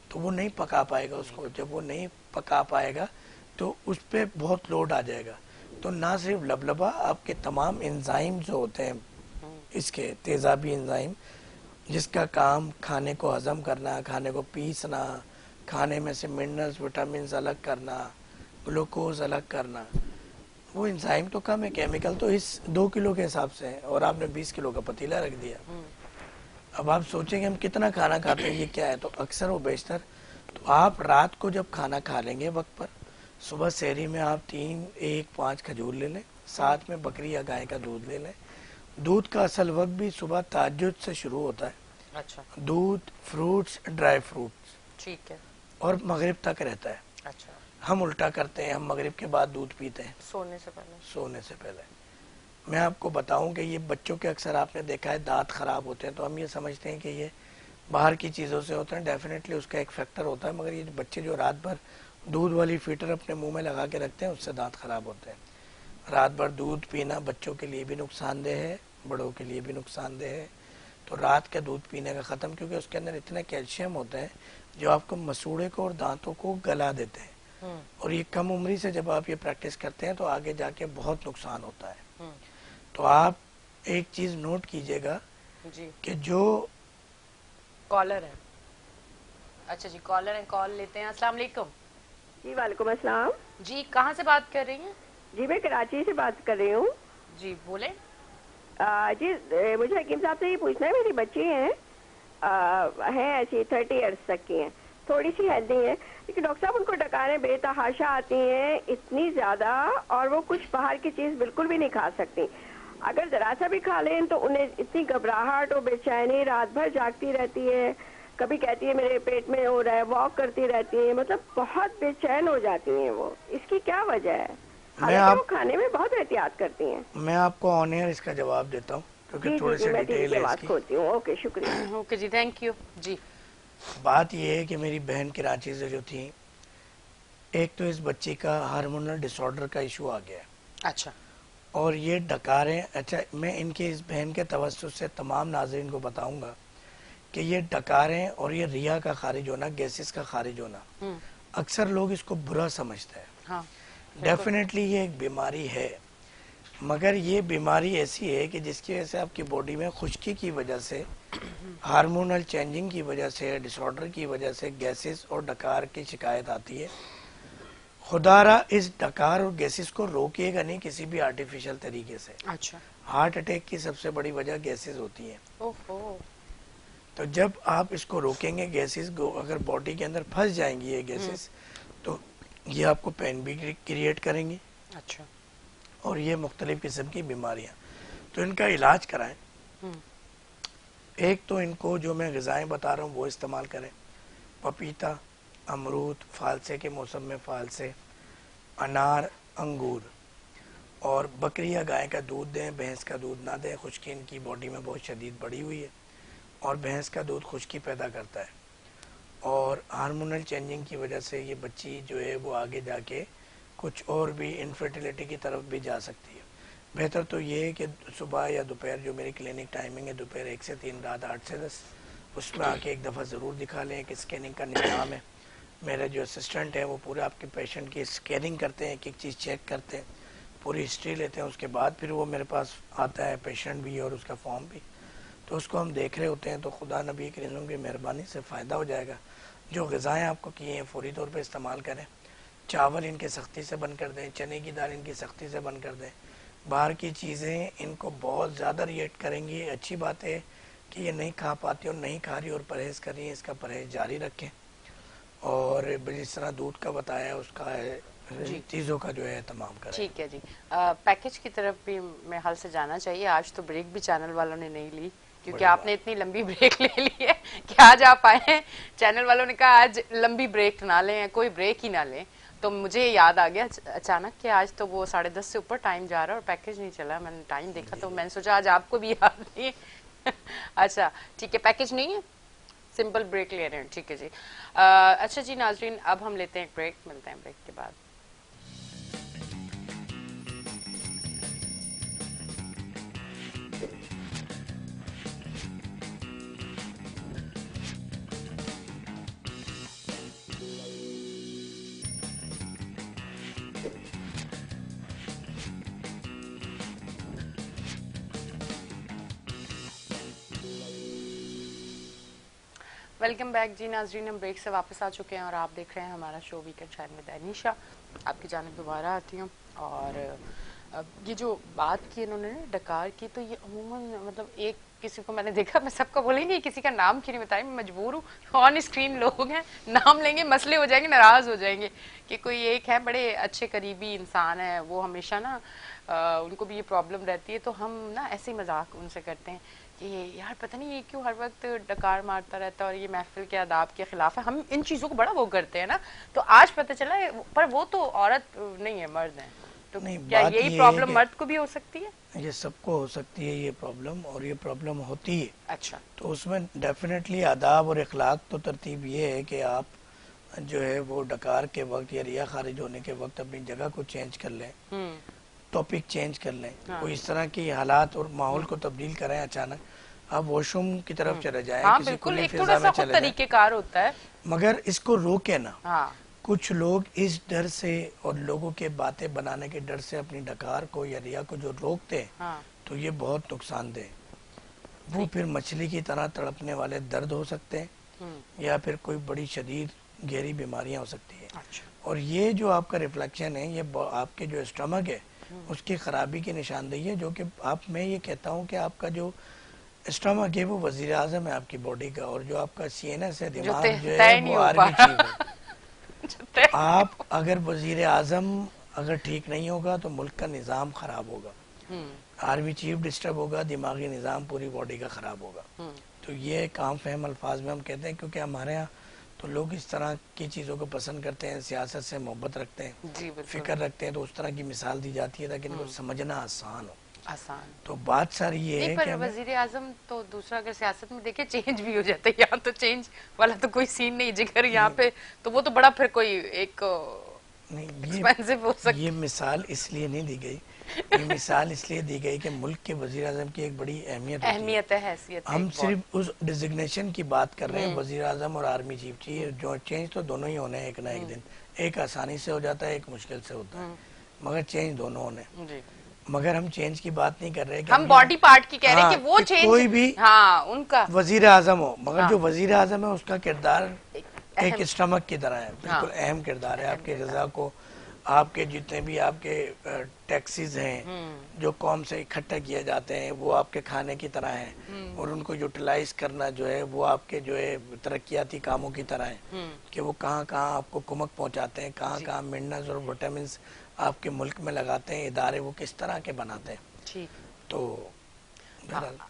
تو وہ نہیں پکا پائے گا اس کو. جب وہ نہیں پکا پائے گا تو اس پہ بہت لوڈ آ جائے گا. تو نہ صرف لبلبا, آپ کے تمام انزائم جو ہوتے ہیں اس کے تیزابی انزائم, جس کا کام کھانے کو ہضم کرنا, کھانے کو پیسنا, کھانے میں سے منرلز وٹامنز الگ کرنا, گلوکوز الگ کرنا, وہ انزائم تو کم ہے, کیمیکل تو اس 2 کلو کے حساب سے ہے, اور آپ نے 20 کلو کا پتیلا رکھ دیا. اب آپ سوچیں کہ ہم کتنا کھانا کھاتے ہیں, یہ کیا ہے؟ تو اکثر و بیشتر تو آپ رات کو جب کھانا کھا لیں گے وقت پر, صبح سحری میں آپ 3 1 5 کھجور لے لیں, ساتھ میں بکری یا گائے کا دودھ لے لیں. دودھ کا اصل وقت بھی صبح تہجد سے شروع ہوتا ہے. اچھا, دودھ, فروٹس, ڈرائی فروٹس, ٹھیک ہے, اور مغرب تک رہتا ہے. اچھا, ہم الٹا کرتے ہیں, ہم مغرب کے بعد دودھ پیتے ہیں سونے سے پہلے. سونے سے پہلے. میں آپ کو بتاؤں کہ یہ بچوں کے اکثر آپ نے دیکھا ہے دانت خراب ہوتے ہیں, تو ہم یہ سمجھتے ہیں کہ یہ باہر کی چیزوں سے ہوتے ہیں. ڈیفینیٹلی اس کا ایک فیکٹر ہوتا ہے, مگر یہ بچے جو رات بھر دودھ والی فیٹر اپنے منہ میں لگا کے رکھتے ہیں, اس سے دانت خراب ہوتے ہیں. رات بھر دودھ پینا بچوں کے لیے بھی نقصان دہ ہے, بڑوں کے لیے بھی نقصان دہ ہے. تو رات کا دودھ پینے کا ختم, کیونکہ اس کے اندر اتنے کیلشیم ہوتے ہیں جو آپ کو مسوڑے کو اور دانتوں کو گلا دیتے ہیں. اور یہ کم عمری سے جب آپ یہ پریکٹس کرتے ہیں تو آگے جا کے بہت نقصان ہوتا ہے. تو آپ ایک چیز نوٹ کیجئے گا کہ جو کالر ہے, اچھا جی کالر ہیں, کال لیتے ہیں. السلام علیکم. جی وعلیکم السلام. جی کہاں سے بات کر رہی ہیں؟ جی میں کراچی سے بات کر رہی ہوں. جی بولیں. جی مجھے حکیم صاحب سے یہ پوچھنا ہے, میری بچی ہیں ایسی 30 ایئرس تک کی ہیں, تھوڑی سی ہیلدی ہیں, لیکن ڈاکٹر صاحب ان کو ڈکاریں بے تحاشا آتی ہیں اتنی زیادہ, اور وہ کچھ باہر کی چیز بالکل بھی نہیں کھا سکتی. اگر ذرا سا بھی کھا لیں تو انہیں اتنی گھبراہٹ اور بے چینی, رات بھر جاگتی رہتی ہے, کبھی کہتی ہے میرے پیٹ میں ہو رہا ہے, واک کرتی رہتی ہیں, مطلب بہت بے چین ہو جاتی ہیں وہ. اس کی کیا وجہ ہے؟ حالانکہ وہ کھانے میں بہت احتیاط کرتی ہیں. میں آپ کو آن ایئر اس کا جواب دیتا ہوں کیونکہ تھوڑے سے ڈیٹیل ہے اس کی. کھولتی ہوں. اوکے شکریہ. اوکے جی, تھینک یو. جی بات یہ ہے کہ میری بہن کراچی سے جو تھی, ایک تو اس بچی کا ہارمونل ڈس آرڈر کا ایشو آ گیا ہے. اچھا, اور یہ ڈکاریں, اچھا میں ان کے اس بہن کے توسط سے تمام ناظرین کو بتاؤں گا کہ یہ ڈکاریں اور یہ ریا کا خارج ہونا, گیسز کا خارج ہونا, اکثر لوگ اس کو برا سمجھتے ہیں. ہاں ڈیفینیٹلی یہ ایک بیماری ہے, مگر یہ بیماری ایسی ہے کہ جس کی وجہ سے آپ کی باڈی میں خشکی کی وجہ سے, ہارمونل چینجنگ کی وجہ سے, ڈس آرڈر کی وجہ سے گیسز اور ڈکار کی شکایت آتی ہے. خدا را اس ڈکار اور گیسز کو روکیے گا نہیں کسی بھی آرٹیفیشل طریقے سے. اچھا, ہارٹ اٹیک کی سب سے بڑی وجہ گیسز ہوتی ہیں. اوہو, تو جب آپ اس کو روکیں گے, گیسز اگر باڈی کے اندر پھنس جائیں گی یہ گیسز, تو یہ آپ کو پین بھی کریٹ کریں گے. اچھا, اور یہ مختلف قسم کی بیماریاں, تو ان کا علاج کرائیں. ایک تو ان کو جو میں غذائیں بتا رہا ہوں وہ استعمال کریں, پپیتا, امرود, فالسے کے موسم میں فالسے, انار, انگور, اور بکری یا گائے کا دودھ دیں, بھینس کا دودھ نہ دیں. خشکی ان کی باڈی میں بہت شدید بڑھی ہوئی ہے, اور بھینس کا دودھ خشکی پیدا کرتا ہے, اور ہارمونل چینجنگ کی وجہ سے یہ بچی جو ہے وہ آگے جا کے کچھ اور بھی انفرٹیلیٹی کی طرف بھی جا سکتی ہے. بہتر تو یہ ہے کہ صبح یا دوپہر, جو میری کلینک ٹائمنگ ہے دوپہر 1 سے 3, رات 8 سے 10, اس میں آ کے ایک دفعہ ضرور دکھا لیں. ایک اسکیننگ کا نظام ہے, میرے جو اسسٹنٹ ہیں وہ پورے آپ کے پیشنٹ کی اسکیننگ کرتے ہیں, ایک ایک چیز چیک کرتے ہیں, پوری ہسٹری لیتے ہیں, اس کے بعد پھر وہ میرے پاس آتا ہے پیشنٹ بھی اور اس کا فارم بھی, تو اس کو ہم دیکھ رہے ہوتے ہیں. تو خدا نبی کریم کی مہربانی سے فائدہ ہو جائے گا. جو غذائیں آپ کو کیے ہیں فوری طور پہ استعمال کریں. چاول ان کے سختی سے بند کر دیں, چنے کی دال ان کی سختی سے بند کر دیں. باہر کی چیزیں ان کو بہت زیادہ ریئیکٹ کریں گی. اچھی بات ہے کہ یہ نہیں کھا پاتی اور نہیں کھا رہی اور پرہیز کر رہی ہیں, اس کا پرہیز جاری رکھیں. اور جس طرح دودھ کا بتایا اس کا چیزوں کا جو ہے اہتمام کریں. ٹھیک ہے جی. پیکج کی طرف بھی میں حل سے جانا چاہیے. آج تو بریک بھی چینل والوں نے نہیں لی, کیونکہ آپ نے اتنی لمبی بریک لے لی ہے کہ آج آپ آئے ہیں. چینل والوں نے کہا آج لمبی بریک نہ لیں, کوئی بریک ہی نہ لیں. تو مجھے یاد آ گیا اچانک کہ آج تو وہ 10:30 سے اوپر ٹائم جا رہا ہے اور پیکج نہیں چلا. میں نے ٹائم دیکھا تو میں نے سوچا آج آپ کو بھی یاد نہیں ہے. اچھا ٹھیک ہے, پیکج نہیں ہے, سمپل بریک لے رہے ہیں. ٹھیک ہے جی. اچھا جی ناظرین, اب ہم لیتے ہیں ایک بریک, ملتے ہیں بریک کے بعد. ویلکم بیک جی ناظرین, ہم بریک سے واپس آ چکے ہیں اور آپ دیکھ رہے ہیں ہمارا شو ویکنڈ شائن ود انیشا. آپ کی جانب دوبارہ آتی ہوں. اور یہ جو بات کی انہوں نے ڈکار کی, تو یہ عموماً مطلب ایک کسی کو میں نے دیکھا, میں سب کا بولیں گے کسی کا نام کیوں نہیں بتائی, میں مجبور ہوں. آن اسکرین لوگ ہیں, نام لیں گے مسئلے ہو جائیں گے, ناراض ہو جائیں گے. کہ کوئی ایک ہے بڑے اچھے قریبی انسان ہے, وہ ہمیشہ نا ان کو بھی یہ پرابلم رہتی ہے, تو ہم نا ایسے ہی مذاق ان سے کرتے ہیں کہ یار پتہ نہیں یہ کیوں ہر وقت ڈکار مارتا رہتا ہے اور یہ محفل کے آداب کے خلاف ہے. ہم ان چیزوں کو بڑا وہ کرتے ہیں نا, تو آج پتہ چلا پر وہ تو عورت نہیں ہے, مرد ہیں. تو نہیں, کیا بات یہی یہ ہے پرابلم کہ مرد کو بھی ہو سکتی ہے؟ یہ سب کو ہو سکتی ہے یہ پرابلم, اور یہ پرابلم ہوتی ہے. اچھا, تو اس میں ڈیفینیٹلی آداب اور اخلاق تو ترتیب یہ ہے کہ آپ جو ہے وہ ڈکار کے وقت یا ریا خارج ہونے کے وقت اپنی جگہ کو چینج کر لیں, ٹاپک چینج کر لیں. کوئی اس طرح کی حالات اور ماحول کو تبدیل کریں اچانک, آپ واش روم کی طرف چلے جائیں, ہاں کسی بالکل, کھلی ایک فضا تھوڑا میں سا خود چلے جائیں, طریقہ کار ہوتا ہے. مگر اس کو روکے نا. ہاں کچھ لوگ اس ڈر سے اور لوگوں کے باتیں بنانے کے ڈر سے اپنی ڈکار کو یا ریا کو جو روکتے ہیں, ہاں تو یہ بہت نقصان دہ. وہ پھر مچھلی کی طرح تڑپنے والے درد ہو سکتے ہیں, یا پھر کوئی بڑی شدید گہری بیماریاں ہو سکتی ہیں. اچھا, اور یہ جو آپ کا ریفلیکشن ہے, یہ آپ کے جو اسٹمک ہے اس کی خرابی کی نشاندہی ہے. جو کہ میں یہ کہتا ہوں کہ آپ کا جو اسٹمک ہے وہ وزیر اعظم ہے آپ کی باڈی کا, اور جو آپ کا سینس ہے, دماغ جو ہے وہ آرمی چیف ہے. تو آپ اگر وزیر اعظم اگر ٹھیک نہیں ہوگا تو ملک کا نظام خراب ہوگا. آرمی چیف ڈسٹرب ہوگا, دماغی نظام پوری باڈی کا خراب ہوگا. تو یہ عام فہم الفاظ میں ہم کہتے ہیں, کیونکہ ہمارے ہاں تو لوگ اس طرح کی چیزوں کو پسند کرتے ہیں, سیاست سے محبت رکھتے ہیں, فکر رکھتے ہیں, تو اس طرح کی مثال دی جاتی ہے تاکہ ان کو سمجھنا آسان ہو. آسان. تو بات ساری یہ ہے پر کہ وزیر اعظم تو دوسرا اگر سیاست میں دیکھے چینج بھی ہو جاتا ہے, یہاں تو چینج والا تو کوئی سین نہیں جگر یہاں پہ, تو وہ تو بڑا پھر کوئی ایک ایکسپینسو ہو سکتا. یہ مثال اس لیے نہیں دی گئی, یہ مثال اس لیے دی گئی کہ ملک کے وزیر اعظم کی ایک بڑی اہمیت ہے, حیثیت ہے. ہم صرف اس ڈیزگنیشن کی بات کر رہے ہیں, وزیر اعظم اور آرمی چیف کی. جو چینج تو دونوں ہی ہونے ہیں ایک نہ ایک دن, ایک آسانی سے ہو جاتا ہے, ایک مشکل سے ہوتا ہے, مگر چینج دونوں ہونے. مگر ہم چینج کی بات نہیں کر رہے کہ ہم باڈی پارٹ کی کہہ رہے ہیں کہ وہ چینج کوئی بھی ان کا وزیر اعظم ہو, مگر جو وزیر اعظم ہے اس کا کردار ایک اسٹمک کی طرح ہے, بالکل اہم کردار ہے. آپ کے غذا کو, آپ کے جتنے بھی آپ کے ٹیکسیز ہیں جو قوم سے اکٹھا کیے جاتے ہیں, وہ آپ کے کھانے کی طرح ہیں, اور ان کو یوٹیلائز کرنا جو ہے وہ آپ کے جو ہے ترقیاتی کاموں کی طرح ہے, کہ وہ کہاں کہاں آپ کو کمک پہنچاتے ہیں, کہاں کہاں منرلز اور وٹامنز آپ کے ملک میں لگاتے ہیں, ادارے وہ کس طرح کے بناتے ہیں. تو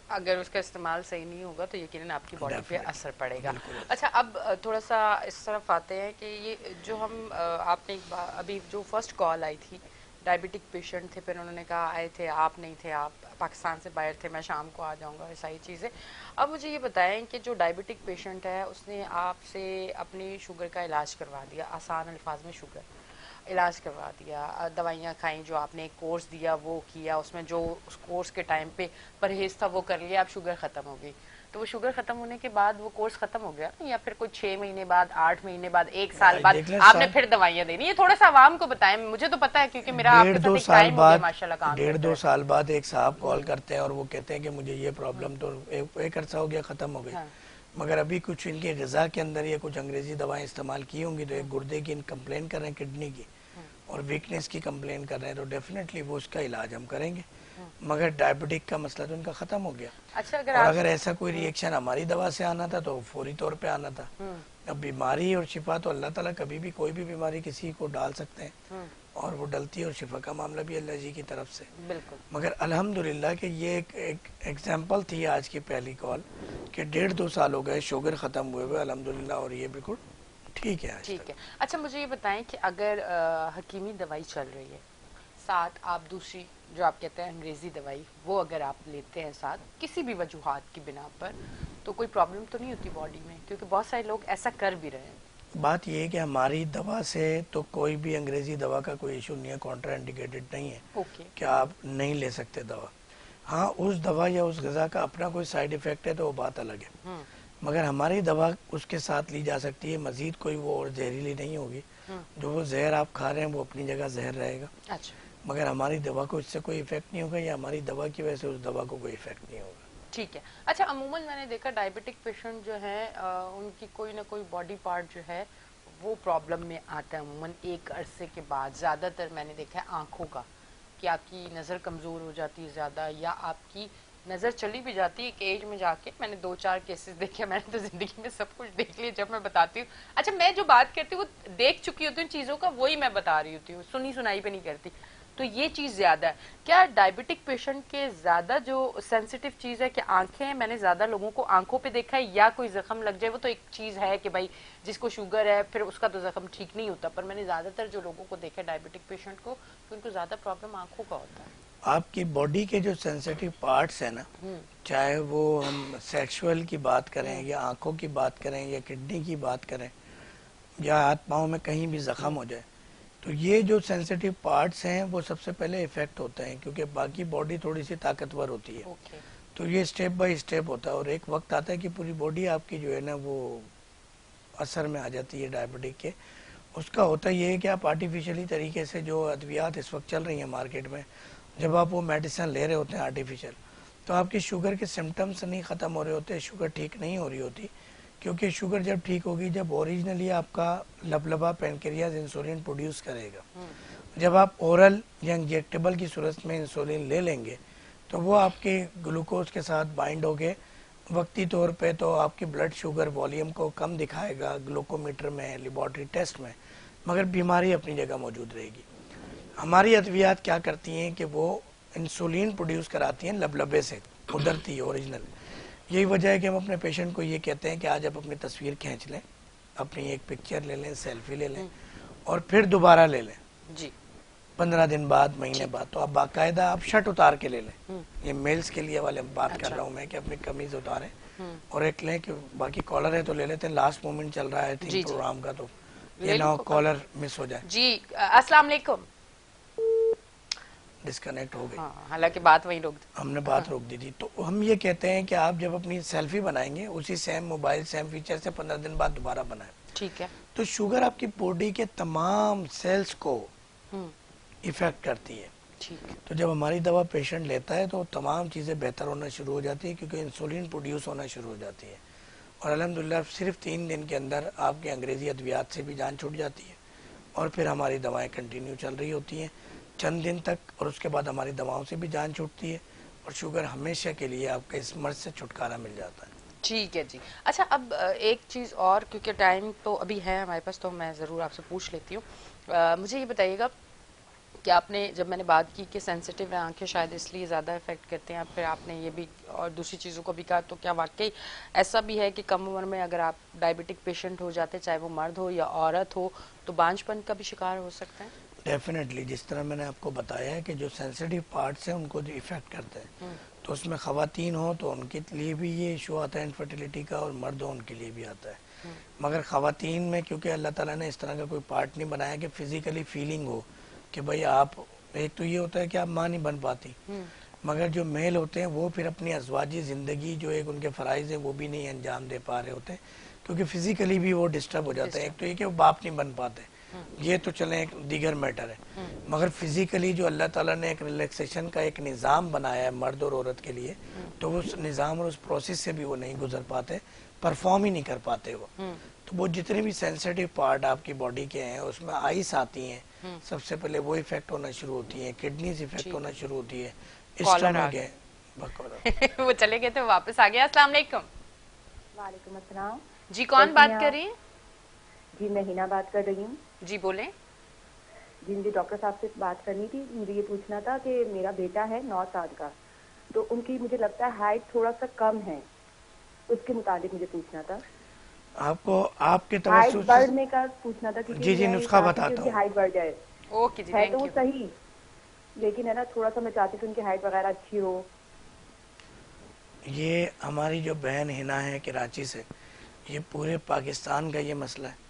اگر اس کا استعمال صحیح نہیں ہوگا تو یقیناً آپ کی باڈی پہ اثر پڑے گا. اچھا, اب تھوڑا سا اس طرف آتے ہیں کہ یہ جو ہم آپ نے ابھی جو فرسٹ کال آئی تھی, ڈائبٹک پیشنٹ تھے, پھر انہوں نے کہا آئے تھے, آپ نہیں تھے, آپ پاکستان سے باہر تھے, میں شام کو آ جاؤں گا, ایسا ہی چیزیں. اب مجھے یہ بتائیں کہ جو ڈائبٹک پیشنٹ ہے اس نے آپ سے اپنی شوگر کا علاج کروا دیا, آسان الفاظ میں شوگر علاج کروا دیا, دوائیاں کھائیں, جو آپ نے ایک کورس دیا وہ کیا, اس میں جو اس کورس کے ٹائم پہ پرہیز تھا وہ کر لیا, اب شوگر ختم ہو گئی. تو وہ شوگر ختم ہونے کے بعد وہ کورس ختم ہو گیا یا پھر کوئی 6 مہینے بعد 8 مہینے بعد 1 سال بعد آپ نے پھر دوائیاں دینی؟ یہ تھوڑا سا عوام کو بتائیں، مجھے تو پتا ہے کیونکہ میرا آپ کے ساتھ ایک ٹائم ہو گیا ماشاءاللہ کام کرتے ہیں. 1.5-2 سال بعد ایک صاحب کال کرتے ہیں اور وہ کہتے ہیں کہ مجھے یہ پرابلم تو ایک عرصہ ہو گیا ختم ہو گئی، مگر ابھی کچھ ان کی غذا کے اندر یا کچھ انگریزی دوائیں استعمال کی ہوں گی تو ایک گردے کی کمپلین کر رہے ہیں، کڈنی کی اور ویکنیس کی کمپلین کر رہے ہیں، تو ڈیفینیٹلی وہ اس کا علاج ہم کریں گے. مگر ڈائبٹک کا مسئلہ تو ان کا ختم ہو گیا. اور اگر ایسا کوئی ری ایکشن ہماری دوا سے آنا تھا تو فوری طور پہ آنا تھا. اب بیماری اور شفا تو اللہ تعالیٰ کبھی بھی کوئی بھی بیماری کسی کو ڈال سکتے ہیں اور وہ ڈلتی ہے، اور شفا کا معاملہ بھی اللہ جی کی طرف سے. مگر الحمدللہ کہ یہ ایک ایگزامپل تھی آج کی پہلی کال کہ 1.5-2 سال ہو گئے شوگر ختم ہوئے الحمدللہ، اور یہ بالکل ٹھیک ہے. ٹھیک ہے. اچھا مجھے یہ بتائیں کہ اگر حکیمی دوائی چل رہی ہے ساتھ آپ دوسری جو آپ کہتے ہیں انگریزی دوائی وہ اگر آپ لیتے ہیں ساتھ کسی بھی وجوہات کی بنا پر، تو کوئی پرابلم تو نہیں ہوتی باڈی میں؟ کیونکہ بہت سارے لوگ ایسا کر بھی رہے ہیں. بات یہ ہے کہ ہماری دوا سے تو کوئی بھی انگریزی دوا کا کوئی ایشو نہیں ہے، کانٹرا انڈیکیٹڈ نہیں ہے کہ آپ نہیں لے سکتے دوا. ہاں اس دوا یا اس غذا کا اپنا کوئی سائیڈ ایفیکٹ ہے تو وہ بات الگ ہے، مگر ہماری دوا اس کے ساتھ لی جا سکتی ہے. مزید کوئی وہ اور زہریلی نہیں ہوگی، جو وہ زہر آپ کھا رہے ہیں وہ اپنی جگہ زہر رہے گا. اچھا. مگر ہماری دوا کو اس سے کوئی ایفیکٹ نہیں ہوگا یا ہماری دوا کی وجہ سے اس دوا کو کوئی ایفیکٹ نہیں ہوگا. ٹھیک ہے. اچھا عموماً میں نے دیکھا ڈائبٹک پیشنٹ جو ہیں ان کی کوئی نہ کوئی باڈی پارٹ جو ہے وہ پرابلم میں آتا ہے عموماً ایک عرصے کے بعد. زیادہ تر میں نے دیکھا ہے آنکھوں کا، کہ آپ کی نظر کمزور ہو جاتی ہے زیادہ، یا آپ کی نظر چلی بھی جاتی ہے ایک ایج میں جا کے. میں نے 2-4 کیسز دیکھے، میں نے تو زندگی میں سب کچھ دیکھ لیا جب میں بتاتی ہوں. اچھا میں جو بات کرتی ہوں وہ دیکھ چکی ہوتی ہوں چیزوں کا، وہی میں بتا رہی ہوتی ہوں، سنی سنائی پہ نہیں کرتی. تو یہ چیز زیادہ ہے. کیا ڈائبٹک پیشنٹ کے زیادہ جو سینسیٹیو چیز ہے کہ آنکھیں ہیں؟ میں نے زیادہ لوگوں کو آنکھوں پہ دیکھا ہے، یا کوئی زخم لگ جائے وہ تو ایک چیز ہے کہ بھائی جس کو شوگر ہے پھر اس کا تو زخم ٹھیک نہیں ہوتا، پر میں نے زیادہ تر جو لوگوں کو دیکھا ہے ڈائبٹک پیشنٹ کو تو ان کو زیادہ پرابلم آنکھوں کا ہوتا ہے. آپ کی باڈی کے جو سینسیٹیو پارٹس ہیں نا، چاہے وہ ہم سیکشول کی بات کریں یا آنکھوں کی بات کریں یا کڈنی کی بات کریں یا ہاتھ پاؤں میں کہیں بھی زخم ہو جائے، تو یہ جو سینسیٹیو پارٹس ہیں وہ سب سے پہلے افیکٹ ہوتے ہیں، کیونکہ باقی باڈی تھوڑی سی طاقتور ہوتی ہے. تو یہ اسٹیپ بائی اسٹیپ ہوتا ہے، اور ایک وقت آتا ہے کہ پوری باڈی آپ کی جو ہے نا وہ اثر میں آ جاتی ہے ڈائبٹک کے. اس کا ہوتا یہ ہے کہ آپ آرٹیفیشلی طریقے سے جو ادویات اس وقت چل رہی ہیں مارکیٹ میں، جب آپ وہ میڈیسن لے رہے ہوتے ہیں آرٹیفیشل، تو آپ کی شوگر کے سمٹمز نہیں ختم ہو رہے ہوتے، شوگر ٹھیک نہیں ہو رہی ہوتی. کیونکہ شوگر جب ٹھیک ہوگی جب اوریجنلی آپ کا لبلبا پینکریاز انسولین پروڈیوس کرے گا. جب آپ اورل یا انجیکٹیبل کی صورت میں انسولین لے لیں گے تو وہ آپ کے گلوکوز کے ساتھ بائنڈ ہو کے وقتی طور پہ تو آپ کی بلڈ شوگر والیوم کو کم دکھائے گا گلوکومیٹر میں، لیبارٹری ٹیسٹ میں، مگر بیماری اپنی جگہ موجود رہے گی. ہماری ادویات کیا کرتی ہیں کہ وہ انسولین پروڈیوس کراتی ہیں لبلبے سے، قدرتی اوریجنل. یہی وجہ ہے کہ ہم اپنے پیشنٹ کو یہ کہتے ہیں کہ آج آپ اپنی تصویر کھینچ لیں، اپنی ایک پکچر لے لیں، سیلفی لے لیں اور پھر دوبارہ لے لیں 15 دن بعد، مہینے بعد. تو آپ باقاعدہ آپ شرٹ اتار کے لے لیں. یہ میلز کے لیے والے بات کر رہا ہوں میں کہ اپنی قمیض اتاریں اور ایک لیں کہ باقی کالر ہے تو لے لیتے ہیں. لاسٹ مومنٹ چل رہا ہے پروگرام کا تو یہ نہ کالر مس ہو جائے. جی السلام علیکم. ڈسکنیکٹ ہو گئی، حالانکہ بات وہیں روک دی، ہم نے بات روک دی تھی. تو ہم یہ کہتے ہیں کہ آپ جب اپنی سیلفی بنائیں گے اسی سیم موبائل سیم فیچر سے 15 دن بعد دوبارہ بنائیں. ٹھیک ہے. تو شوگر آپ کی باڈی کے تمام سیلز کو افیکٹ کرتی ہے. تو جب ہماری دوا پیشنٹ لیتا ہے تو تمام چیزیں بہتر ہونا شروع ہو جاتی ہے، کیونکہ انسولین پروڈیوس ہونا شروع ہو جاتی ہے. اور الحمدللہ صرف 3 دن کے اندر آپ کے انگریزی ادویات سے بھی جان چھوٹ جاتی ہے، اور پھر ہماری دوائیں کنٹینیو چل رہی ہوتی ہیں چند دن تک، اور اس کے بعد ہماری دواؤں سے بھی جان چھوٹتی ہے اور شوگر ہمیشہ کے لیے آپ کے اس مرض سے چھٹکارا مل جاتا ہے. ٹھیک ہے جی. اچھا اب ایک چیز اور، کیونکہ ٹائم تو ابھی ہے ہمارے پاس تو میں ضرور آپ سے پوچھ لیتی ہوں. مجھے یہ بتائیے گا کہ آپ نے جب میں نے بات کی کہ سینسیٹیو آنکھیں شاید اس لیے زیادہ افیکٹ کرتے ہیں، پھر آپ نے یہ بھی اور دوسری چیزوں کو بھی کہا، تو کیا واقعی ایسا بھی ہے کہ کم عمر میں اگر آپ ڈائبٹک پیشنٹ ہو جاتے، چاہے وہ مرد ہو یا عورت ہو، تو بانجھ پن کا بھی شکار ہو سکتا ہے؟ ڈیفینیٹلی، جس طرح میں نے آپ کو بتایا ہے کہ جو سینسیٹیو پارٹس ہیں ان کو جو افیکٹ کرتے ہیں، تو اس میں خواتین ہوں تو ان کے لیے بھی یہ ایشو آتا ہے انفرٹیلیٹی کا، اور مرد ہوں ان کے لیے بھی آتا ہے. مگر خواتین میں کیونکہ اللہ تعالیٰ نے اس طرح کا کوئی پارٹ نہیں بنایا کہ فزیکلی فیلنگ ہو کہ بھئی آپ، ایک تو یہ ہوتا ہے کہ آپ ماں نہیں بن پاتی، مگر جو میل ہوتے ہیں وہ پھر اپنی ازواجی زندگی جو ایک ان کے فرائض ہیں وہ بھی نہیں انجام دے پا رہے ہوتے، کیونکہ فزیکلی بھی وہ ڈسٹرب ہو جاتے ہیں. ایک تو یہ کہ وہ باپ نہیں بن پاتے، یہ تو چلیں ایک دیگر میٹر ہے، مگر فزیکلی جو اللہ تعالیٰ نے ایک ریلیکسیشن کا ایک نظام بنایا ہے مرد اور عورت کے لیے، تو اس نظام اور اس پروسیس سے بھی وہ نہیں گزر پاتے، پرفارم ہی نہیں کر پاتے وہ. تو وہ جتنے بھی سینسیٹیو پارٹ آپ کی باڈی کے ہیں اس میں آئس آتی ہیں، سب سے پہلے وہ افیکٹ ہونا شروع ہوتی ہیں، کڈنیز افیکٹ ہونا شروع ہوتی ہے، اسٹمک ہے. وہ چلے گئے تھے واپس آ گیا. السلام علیکم. وعلیکم السلام. جی کون بات کر رہی ہیں؟ جی میں ہینا بات کر رہی ہوں. جی بولیں. جی مجھے ڈاکٹر صاحب سے بات کرنی تھی. مجھے یہ پوچھنا تھا کہ میرا بیٹا ہے 9 سال کا، تو ان کی مجھے لگتا ہے ہائٹ تھوڑا سا کم ہے، اس کے مطابق مجھے پوچھنا تھا. آپ کو آپ کے ہائٹ توسط بڑھنے کا پوچھنا تھا کیونکہ جی میں نسخہ چاہتی کہ بتاتا ان کی ہوں. ہائٹ بڑھ جائے. اوکے جی ہے تو تھینک وہ یو. صحیح، لیکن ہے نا تھوڑا سا میں چاہتی کہ ان کی ہائٹ وغیرہ اچھی ہو. یہ ہماری جو بہن ہنا ہے کراچی سے، یہ پورے پاکستان کا یہ مسئلہ ہے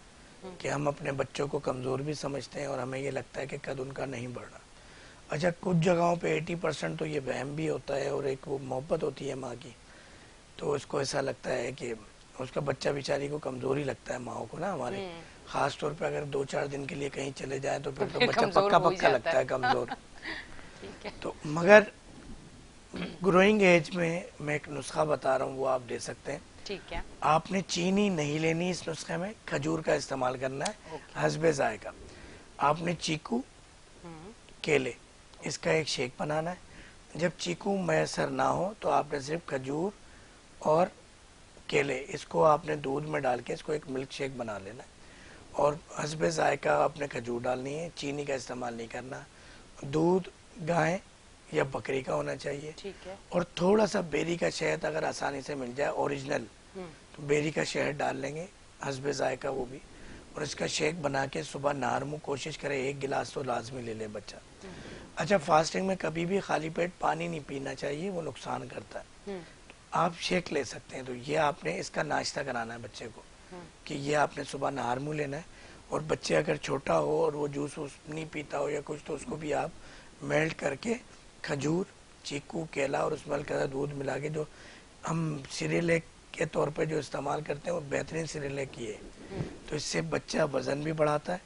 کہ ہم اپنے بچوں کو کمزور بھی سمجھتے ہیں اور ہمیں یہ لگتا ہے کہ قد ان کا نہیں بڑھ رہا. اچھا کچھ جگہوں پہ 80% تو یہ وہم بھی ہوتا ہے اور ایک وہ محبت ہوتی ہے ماں کی، تو اس کو ایسا لگتا ہے کہ اس کا بچہ بیچاری کو کمزوری لگتا ہے ماں کو نا ہمارے، خاص طور پہ اگر 2-4 دن کے لیے کہیں چلے جائیں تو پھر تو بچہ پکا پکا لگتا ہے کمزور. تو مگر گروئنگ ایج میں ایک نسخہ بتا رہا ہوں وہ آپ دے سکتے ہیں. ٹھیک ہے. آپ نے چینی نہیں لینی اس نسخے میں، کھجور کا استعمال کرنا ہے حسب ذائقہ. آپ نے چیکو، کیلے، اس کا ایک شیک بنانا ہے. جب چیکو میسر نہ ہو تو آپ نے صرف کھجور اور کیلے اس کو آپ نے دودھ میں ڈال کے اس کو ایک ملک شیک بنا لینا ہے. اور حسب ذائقہ آپ نے کھجور ڈالنی ہے، چینی کا استعمال نہیں کرنا. دودھ گائے یا بکری کا ہونا چاہیے، ٹھیک ہے. اور تھوڑا سا بیری کا شہد اگر آسانی سے مل جائے اوریجنل تو بیری کا شہد ڈال لیں گے حسب ذائقہ وہ بھی. اور اس کا شیک بنا کے صبح نہار منہ کوشش کرے 1 گلاس تو لازمی لے لے بچہ. اچھا فاسٹنگ میں کبھی بھی خالی پیٹ پانی نہیں پینا چاہیے، وہ نقصان کرتا ہے. آپ شیک لے سکتے ہیں. تو یہ آپ نے اس کا ناشتہ کرانا ہے بچے کو کہ یہ آپ نے صبح نہار منہ لینا ہے. اور بچے اگر چھوٹا ہو اور وہ جوس نہیں پیتا ہو یا کچھ تو اس کو بھی آپ میلٹ کر کے کھجور، چیکو، کیلا اور اس میں ہلکا دودھ ملا کے، جو ہم سیریلیک کے طور پہ جو استعمال کرتے ہیں وہ بہترین سیریلیک ہی ہے. تو اس سے بچہ وزن بھی بڑھاتا ہے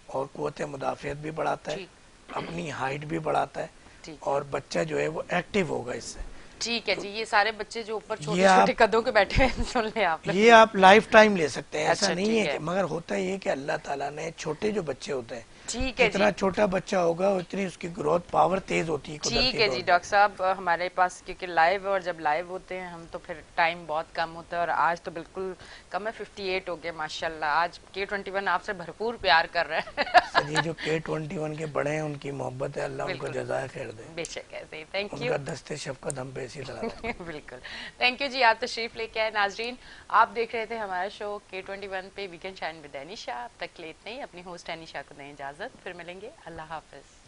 اور قوت مدافعت بھی بڑھاتا ہے، اپنی ہائٹ بھی بڑھاتا ہے، اور بچہ جو ہے وہ ایکٹیو ہوگا اس سے. ٹھیک ہے جی. یہ سارے بچے جو اوپر چھوٹے یہ چھوٹے قدوں کے بیٹھے ہیں سن لیں آپ لوگ. یہ آپ لائف ٹائم لے سکتے ہیں، ایسا اچھا، نہیں ٹھیک ہے ہے. کہ، مگر ہوتا یہ کہ اللہ تعالیٰ نے چھوٹے جو بچے ہوتے ہیں ٹھیک ہے جی. جتنا چھوٹا بچہ ہوگا اتنی اس کی گروتھ پاور تیز ہوتی ہے ٹھیک قدرتی ہے طور جی. پہ. ڈاکٹر صاحب ہمارے پاس کیونکہ لائیو، اور جب لائیو ہوتے ہیں ہم تو پھر ٹائم بہت کم ہوتا ہے، اور آج تو بالکل کم ہے، 58 ہو گئے ماشاء اللہ. آج K21 آپ سے بھرپور پیار کر رہے ہیں. سر یہ جو K21 کے بڑے ہیں ان کی محبت ہے، اللہ ان کو جزائے خیر دے. بے شک ایسے ہی. Thank in you. کا دست شفقت ہم پہ اسی طرح رہے. بالکل تھینک یو جی. آپ تشریف لے کے آئے. ناظرین آپ دیکھ رہے تھے ہمارا شو K21 پہ ویکینڈ شائن ود انیشا. اب تک کے لیے اتنے ہی. اپنی ہوسٹ انیشا کو دیں اجازت، پھر ملیں گے. اللہ حافظ.